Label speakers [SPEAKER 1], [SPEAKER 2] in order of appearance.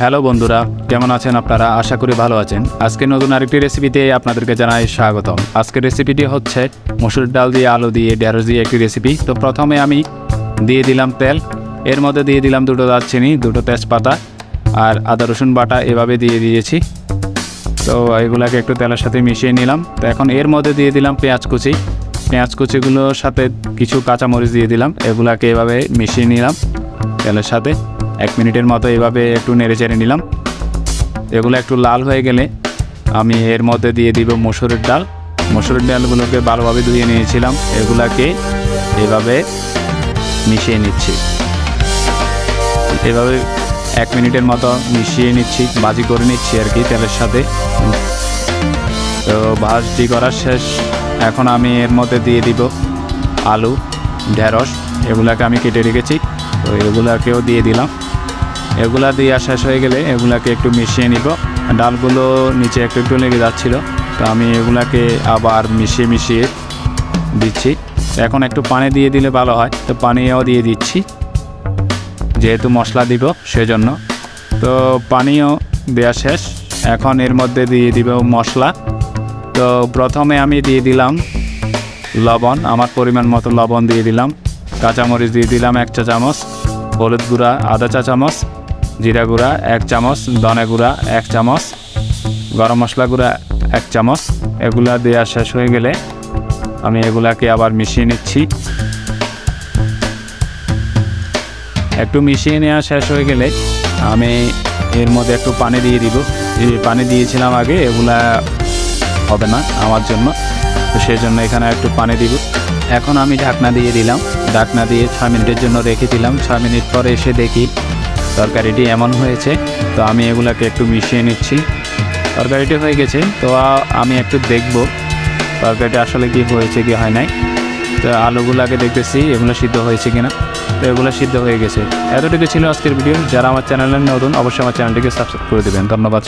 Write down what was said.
[SPEAKER 1] Hello বন্ধুরা, কেমন আছেন আপনারা? আশা করি ভালো আছেন। আজকে নতুন আরেকটি রেসিপিতে আপনাদেরকে জানাই স্বাগতম। আজকের রেসিপিটি হচ্ছে মসুর ডাল দিয়ে আলু দিয়ে ঢেঁড়স দিয়ে একটি রেসিপি। তো প্রথমে আমি দিয়ে দিলাম তেল, এর মধ্যে দিয়ে দিলাম দুটো দারচিনি, দুটো তেজপাতা আর আদা রসুন বাটা এভাবে দিয়ে দিয়েছি। তো এগুলাকে একটু তেলের সাথে মিশিয়ে নিলাম। তো এখন এর মধ্যে দিয়ে দিলাম পেঁয়াজ কুচিগুলোর সাথে কিছু কাঁচামরিচ দিয়ে দিলাম। এগুলাকে এভাবে মিশিয়ে নিলাম তেলের সাথে 1 মিনিটের মতো এভাবে একটু নেড়ে চেড়ে নিলাম। এগুলো একটু লাল হয়ে গেলে আমি এর মধ্যে দিয়ে দিব মসুরের ডালগুলোকে ভালোভাবে ধুয়ে নিয়েছিলাম। এগুলাকে এভাবে মিশিয়ে নিচ্ছি, এভাবে 1 মিনিটের মতো মিশিয়ে নিচ্ছি, ভাজি করে নিচ্ছি আর কি তেলের সাথে। তো ভাজি করা শেষ। এখন আমি এর মধ্যে দিয়ে দিব আলু, ঢেঁড়স, এগুলাকে আমি কেটে রেখেছি। তো এগুলাকেও দিয়ে দিলাম। এগুলা দিয়ে শেষ হয়ে গেলে এগুলাকে একটু মিশিয়ে নিব। ডালগুলো নিচে একটু লেগে যাচ্ছিলো, তো আমি এগুলাকে আবার মিশিয়ে দিচ্ছি। এখন একটু পানি দিয়ে দিলে ভালো হয়, তো পানিও দিয়ে দিচ্ছি যেহেতু মশলা দিব সেজন্য। তো পানিও দেওয়া শেষ। এখন এর মধ্যে দিয়ে দিব মশলা। তো প্রথমে আমি দিয়ে দিলাম লবণ, আমার পরিমাণ মতো লবণ দিয়ে দিলাম। কাঁচামরিচ দিয়ে দিলাম 1 চা চামচ, হলুদ গুঁড়া আধা চা চামচ, জিরা গুঁড়া 1 চামচ, ধনে গুঁড়া 1 চামচ, গরম মশলা গুঁড়া 1 চামচ। এগুলা দেওয়া শেষ হয়ে গেলে আমি এগুলাকে আবার মিশিয়ে নিচ্ছি। একটু মিশিয়ে নেওয়া শেষ হয়ে গেলে আমি এর মধ্যে একটু পানি দিয়ে দিব। পানি দিয়েছিলাম আগে, এগুলা হবে না আমার জন্য, তো সেই জন্য এখানে একটু পানি দিব। এখন আমি ঢাকনা দিয়ে দিলাম। ঢাকনা দিয়ে 6 মিনিটের জন্য রেখে দিলাম। 6 মিনিট পরে এসে দেখি তরকারিটি এমন হয়েছে। তো আমি এগুলাকে একটু মিশিয়ে নিচ্ছি। তরকারিটি হয়ে গেছে। তো আমি একটু দেখব তরকারিটা আসলে কি হয়েছে কি হয় নাই। তো আলুগুলাকে দেখতেছি এগুলো সিদ্ধ হয়েছে কিনা। তো এগুলো সিদ্ধ হয়ে গেছে। এতটুকু ছিল আজকের ভিডিও। যারা আমার চ্যানেলে নতুন অবশ্যই আমার চ্যানেলটিকে সাবস্ক্রাইব করে দেবেন। ধন্যবাদ।